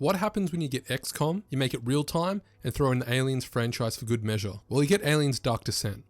What happens when you get XCOM, you make it real time, and throw in the Aliens franchise for good measure? Well, you get Aliens Dark Descent.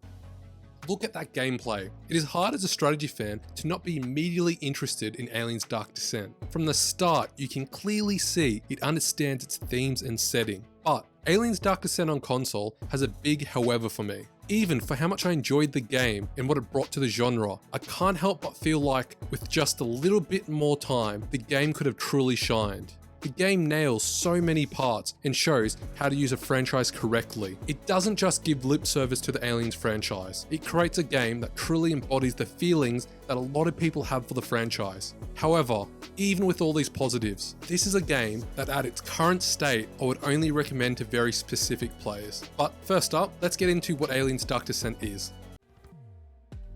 Look at that gameplay. It is hard as a strategy fan to not be immediately interested in Aliens Dark Descent. From the start, you can clearly see it understands its themes and setting. But Aliens Dark Descent on console has a big however for me. Even for how much I enjoyed the game and what it brought to the genre, I can't help but feel like with just a little bit more time, the game could have truly shined. The game nails so many parts and shows how to use a franchise correctly. It doesn't just give lip service to the Aliens franchise, it creates a game that truly embodies the feelings that a lot of people have for the franchise. However, even with all these positives, this is a game that at its current state, I would only recommend to very specific players. But first up, let's get into what Aliens Dark Descent is.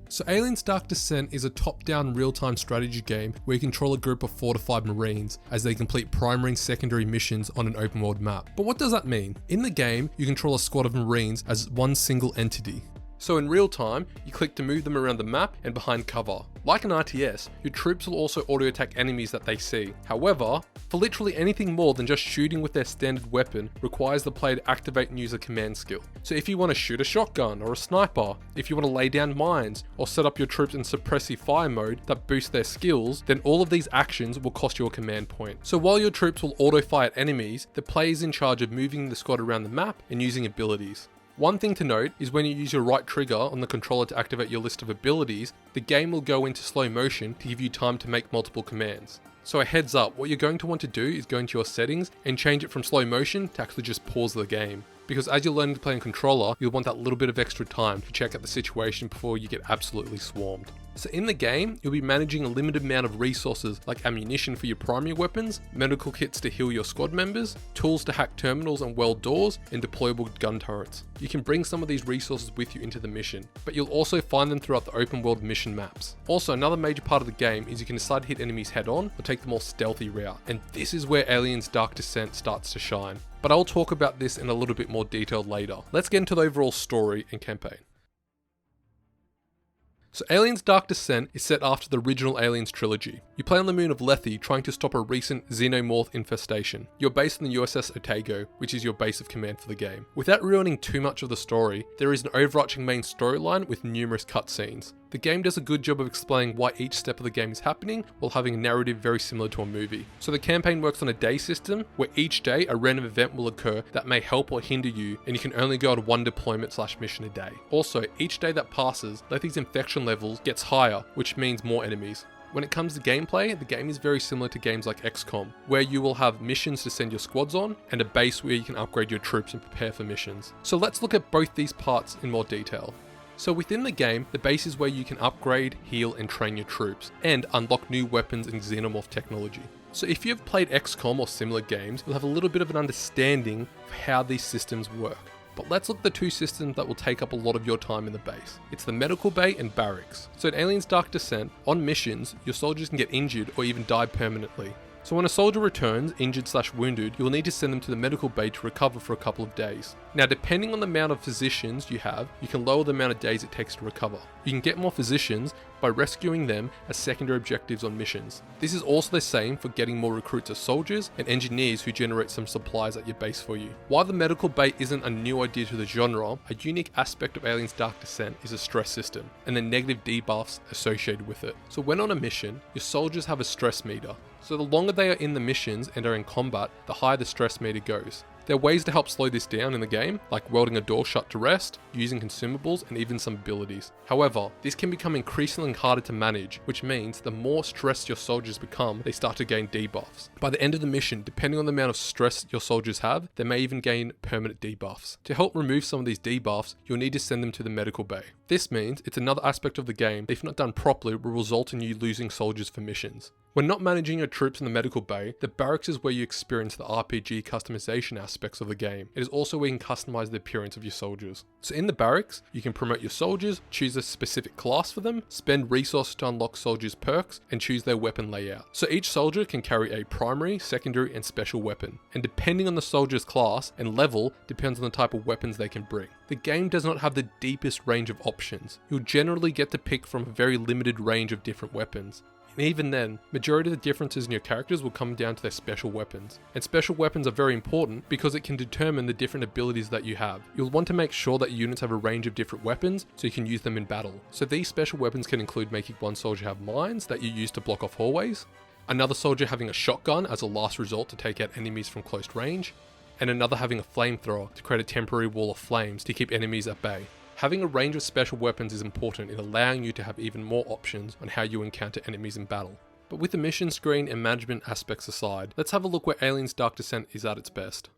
So Aliens Dark Descent is a top-down real-time strategy game where you control a group of 4 to 5 Marines as they complete primary and secondary missions on an open world map. But what does that mean? In the game, you control a squad of Marines as one single entity. So in real time, you click to move them around the map and behind cover. Like an RTS, your troops will also auto-attack enemies that they see. However, for literally anything more than just shooting with their standard weapon requires the player to activate and use a command skill. So if you want to shoot a shotgun or a sniper, if you want to lay down mines, or set up your troops in suppressive fire mode that boosts their skills, then all of these actions will cost you a command point. So while your troops will auto-fire at enemies, the player is in charge of moving the squad around the map and using abilities. One thing to note is when you use your right trigger on the controller to activate your list of abilities, the game will go into slow motion to give you time to make multiple commands. So a heads up, what you're going to want to do is go into your settings and change it from slow motion to actually just pause the game. Because as you're learning to play on controller, you'll want that little bit of extra time to check out the situation before you get absolutely swarmed. So in the game, you'll be managing a limited amount of resources like ammunition for your primary weapons, medical kits to heal your squad members, tools to hack terminals and weld doors, and deployable gun turrets. You can bring some of these resources with you into the mission, but you'll also find them throughout the open world mission maps. Also, another major part of the game is you can decide to hit enemies head on or take the more stealthy route, and this is where Aliens Dark Descent starts to shine. But I'll talk about this in a little bit more detail later. Let's get into the overall story and campaign. So Aliens Dark Descent is set after the original Aliens trilogy. You play on the moon of Lethe trying to stop a recent xenomorph infestation. You're based on the USS Otago, which is your base of command for the game. Without ruining too much of the story, there is an overarching main storyline with numerous cutscenes. The game does a good job of explaining why each step of the game is happening while having a narrative very similar to a movie. So the campaign works on a day system where each day a random event will occur that may help or hinder you, and you can only go on one deployment/mission a day. Also, each day that passes, Lethe's infection levels gets higher, which means more enemies. When it comes to gameplay, the game is very similar to games like XCOM, where you will have missions to send your squads on, and a base where you can upgrade your troops and prepare for missions. So let's look at both these parts in more detail. So within the game, the base is where you can upgrade, heal, and train your troops, and unlock new weapons and xenomorph technology. So if you've played XCOM or similar games, you'll have a little bit of an understanding of how these systems work. But let's look at the two systems that will take up a lot of your time in the base. It's the medical bay and barracks. So in Aliens Dark Descent, on missions, your soldiers can get injured or even die permanently. So when a soldier returns, injured/wounded, you will need to send them to the medical bay to recover for a couple of days. Now depending on the amount of physicians you have, you can lower the amount of days it takes to recover. You can get more physicians by rescuing them as secondary objectives on missions. This is also the same for getting more recruits as soldiers and engineers who generate some supplies at your base for you. While the medical bay isn't a new idea to the genre, a unique aspect of Aliens Dark Descent is a stress system and the negative debuffs associated with it. So when on a mission, your soldiers have a stress meter. So the longer they are in the missions and are in combat, the higher the stress meter goes. There are ways to help slow this down in the game, like welding a door shut to rest, using consumables, and even some abilities. However, this can become increasingly harder to manage, which means the more stressed your soldiers become, they start to gain debuffs. By the end of the mission, depending on the amount of stress your soldiers have, they may even gain permanent debuffs. To help remove some of these debuffs, you'll need to send them to the medical bay. This means it's another aspect of the game that if not done properly will result in you losing soldiers for missions. When not managing your troops in the medical bay, the barracks is where you experience the RPG customization aspects of the game. It is also where you can customize the appearance of your soldiers. So in the barracks, you can promote your soldiers, choose a specific class for them, spend resources to unlock soldiers' perks, and choose their weapon layout. So each soldier can carry a primary, secondary, and special weapon. And depending on the soldier's class and level, depends on the type of weapons they can bring. The game does not have the deepest range of options. You'll generally get to pick from a very limited range of different weapons. And even then, majority of the differences in your characters will come down to their special weapons. And special weapons are very important because it can determine the different abilities that you have. You'll want to make sure that units have a range of different weapons so you can use them in battle. So these special weapons can include making one soldier have mines that you use to block off hallways, another soldier having a shotgun as a last resort to take out enemies from close range, and another having a flamethrower to create a temporary wall of flames to keep enemies at bay. Having a range of special weapons is important in allowing you to have even more options on how you encounter enemies in battle. But with the mission screen and management aspects aside, let's have a look where Aliens Dark Descent is at its best.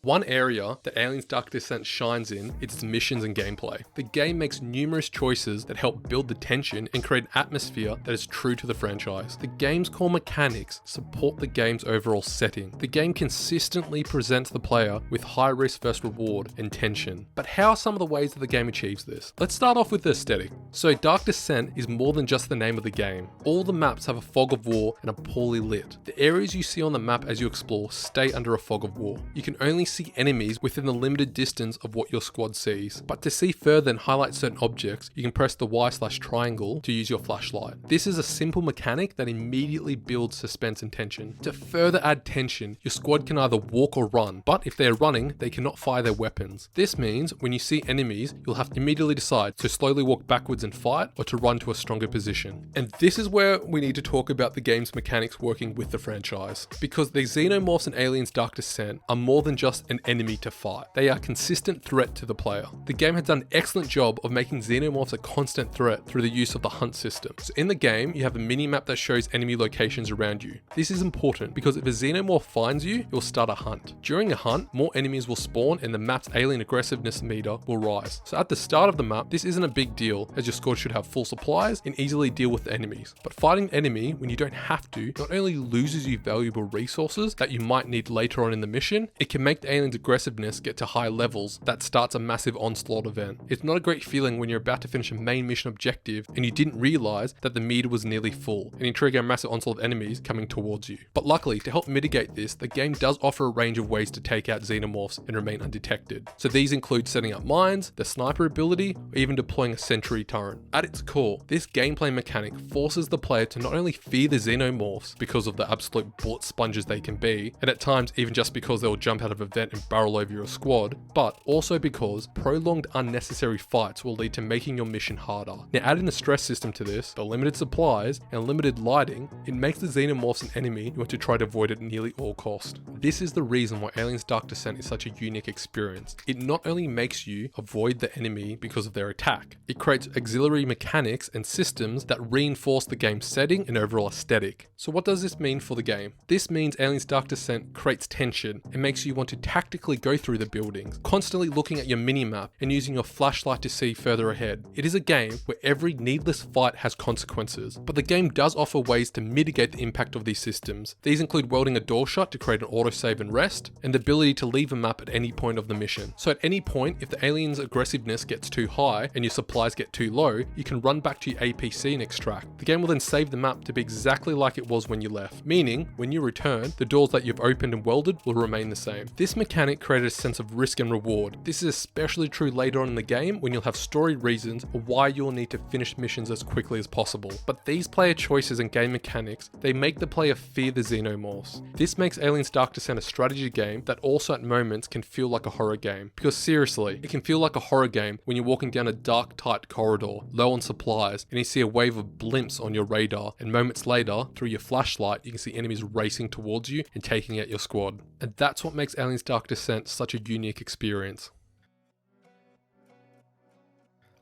One area that Aliens Dark Descent shines in is its missions and gameplay. The game makes numerous choices that help build the tension and create an atmosphere that is true to the franchise. The game's core mechanics support the game's overall setting. The game consistently presents the player with high risk versus reward and tension. But how are some of the ways that the game achieves this? Let's start off with the aesthetic. So Dark Descent is more than just the name of the game. All the maps have a fog of war and are poorly lit. The areas you see on the map as you explore stay under a fog of war. You can only see enemies within the limited distance of what your squad sees. But to see further and highlight certain objects, you can press the Y/triangle to use your flashlight. This is a simple mechanic that immediately builds suspense and tension. To further add tension, your squad can either walk or run, but if they are running, they cannot fire their weapons. This means when you see enemies, you'll have to immediately decide to slowly walk backwards and fight or to run to a stronger position. And this is where we need to talk about the game's mechanics working with the franchise. Because the Xenomorphs in Aliens Dark Descent are more than just an enemy to fight. They are a consistent threat to the player. The game has done an excellent job of making Xenomorphs a constant threat through the use of the hunt system. So in the game, you have a mini-map that shows enemy locations around you. This is important because if a Xenomorph finds you, you'll start a hunt. During a hunt, more enemies will spawn and the map's alien aggressiveness meter will rise. So at the start of the map, this isn't a big deal as your squad should have full supplies and easily deal with the enemies. But fighting an enemy when you don't have to not only loses you valuable resources that you might need later on in the mission, it can make the alien's aggressiveness get to high levels that starts a massive onslaught event. It's not a great feeling when you're about to finish a main mission objective and you didn't realize that the meter was nearly full and you trigger a massive onslaught of enemies coming towards you. But luckily, to help mitigate this, the game does offer a range of ways to take out Xenomorphs and remain undetected. So these include setting up mines, the sniper ability, or even deploying a sentry turret. At its core, this gameplay mechanic forces the player to not only fear the Xenomorphs because of the absolute bullet sponges they can be, and at times even just because they'll jump out of a vent and barrel over your squad, but also because prolonged unnecessary fights will lead to making your mission harder. Now add in a stress system to this, the limited supplies, and limited lighting, it makes the Xenomorphs an enemy you want to try to avoid at nearly all cost. This is the reason why Aliens Dark Descent is such a unique experience. It not only makes you avoid the enemy because of their attack, it creates auxiliary mechanics and systems that reinforce the game's setting and overall aesthetic. So what does this mean for the game? This means Aliens Dark Descent creates tension and makes you want to tactically go through the buildings, constantly looking at your minimap and using your flashlight to see further ahead. It is a game where every needless fight has consequences, but the game does offer ways to mitigate the impact of these systems. These include welding a door shut to create an autosave and rest, and the ability to leave a map at any point of the mission. So at any point, if the alien's aggressiveness gets too high and your supplies get too low, you can run back to your APC and extract. The game will then save the map to be exactly like it was when you left, meaning when you return, the doors that you've opened and welded will remain the same. This mechanic created a sense of risk and reward. This is especially true later on in the game when you'll have story reasons or why you'll need to finish missions as quickly as possible. But these player choices and game mechanics, they make the player fear the Xenomorphs. This makes Aliens Dark Descent a strategy game that also at moments can feel like a horror game. Because seriously, it can feel like a horror game when you're walking down a dark, tight corridor, low on supplies, and you see a wave of blimps on your radar, and moments later, through your flashlight, you can see enemies racing towards you and taking out your squad. And that's what makes Aliens Dark Descent such a unique experience.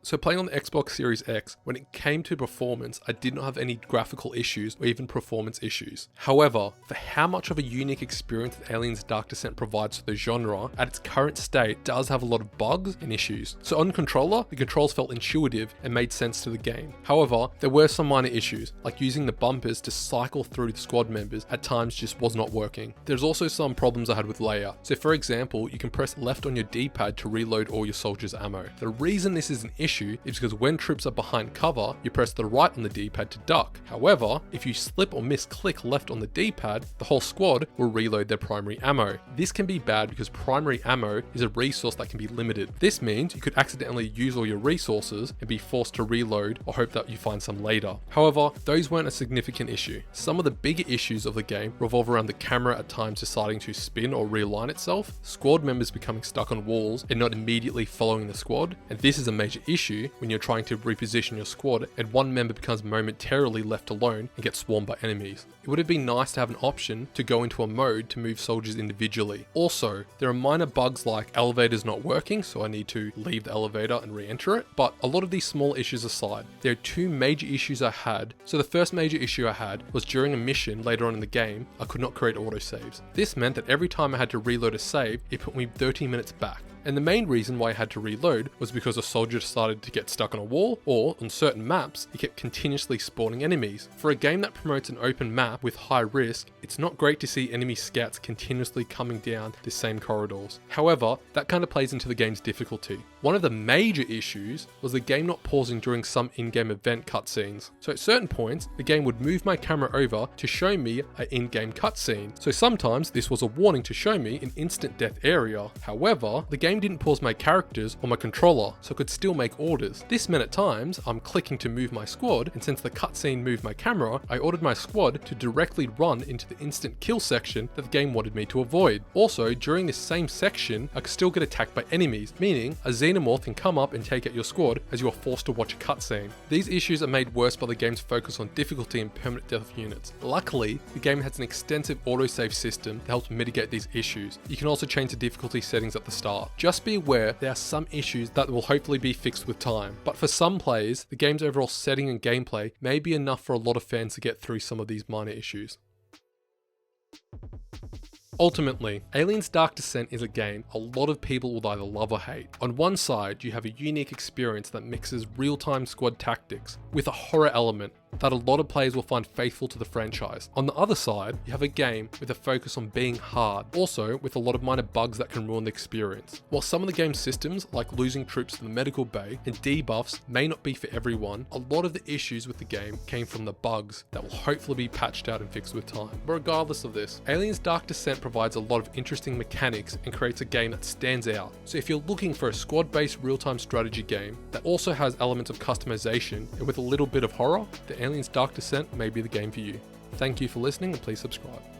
So playing on the Xbox Series X, when it came to performance, I did not have any graphical issues or even performance issues. However, for how much of a unique experience that Aliens Dark Descent provides to the genre, at its current state, it does have a lot of bugs and issues. So on controller, the controls felt intuitive and made sense to the game. However, there were some minor issues, like using the bumpers to cycle through the squad members at times just was not working. There's also some problems I had with layout. So for example, you can press left on your D-pad to reload all your soldiers' ammo. The reason this is an issue issue is because when troops are behind cover, you press the right on the D-pad to duck. However, if you slip or misclick left on the D-pad, the whole squad will reload their primary ammo. This can be bad because primary ammo is a resource that can be limited. This means you could accidentally use all your resources and be forced to reload or hope that you find some later. However, those weren't a significant issue. Some of the bigger issues of the game revolve around the camera at times deciding to spin or realign itself, squad members becoming stuck on walls and not immediately following the squad, and this is a major issue when you're trying to reposition your squad and one member becomes momentarily left alone and gets swarmed by enemies. It would have been nice to have an option to go into a mode to move soldiers individually. Also, there are minor bugs like elevators not working, so I need to leave the elevator and re-enter it, but a lot of these small issues aside, there are two major issues I had. So the first major issue I had was during a mission later on in the game, I could not create autosaves. This meant that every time I had to reload a save, it put me 30 minutes back. And the main reason why I had to reload was because a soldier decided to get stuck on a wall, or on certain maps, he kept continuously spawning enemies. For a game that promotes an open map with high risk, it's not great to see enemy scouts continuously coming down the same corridors. However, that kind of plays into the game's difficulty. One of the major issues was the game not pausing during some in-game event cutscenes. So at certain points, the game would move my camera over to show me an in-game cutscene. So sometimes this was a warning to show me an instant death area. However, the game didn't pause my characters or my controller, so I could still make orders. This meant at times, I'm clicking to move my squad, and since the cutscene moved my camera, I ordered my squad to directly run into the instant kill section that the game wanted me to avoid. Also, during this same section, I could still get attacked by enemies, meaning a xenomorph can come up and take out your squad as you are forced to watch a cutscene. These issues are made worse by the game's focus on difficulty and permanent death of units. Luckily, the game has an extensive autosave system that helps mitigate these issues. You can also change the difficulty settings at the start. Just be aware there are some issues that will hopefully be fixed with time, but for some players, the game's overall setting and gameplay may be enough for a lot of fans to get through some of these minor issues. Ultimately, Aliens Dark Descent is a game a lot of people will either love or hate. On one side, you have a unique experience that mixes real-time squad tactics with a horror element that a lot of players will find faithful to the franchise. On the other side, you have a game with a focus on being hard, also with a lot of minor bugs that can ruin the experience. While some of the game's systems, like losing troops to the medical bay and debuffs, may not be for everyone, a lot of the issues with the game came from the bugs that will hopefully be patched out and fixed with time. But regardless of this, Aliens Dark Descent provides a lot of interesting mechanics and creates a game that stands out. So if you're looking for a squad-based real-time strategy game that also has elements of customization and with a little bit of horror, the Aliens Dark Descent may be the game for you. Thank you for listening and please subscribe.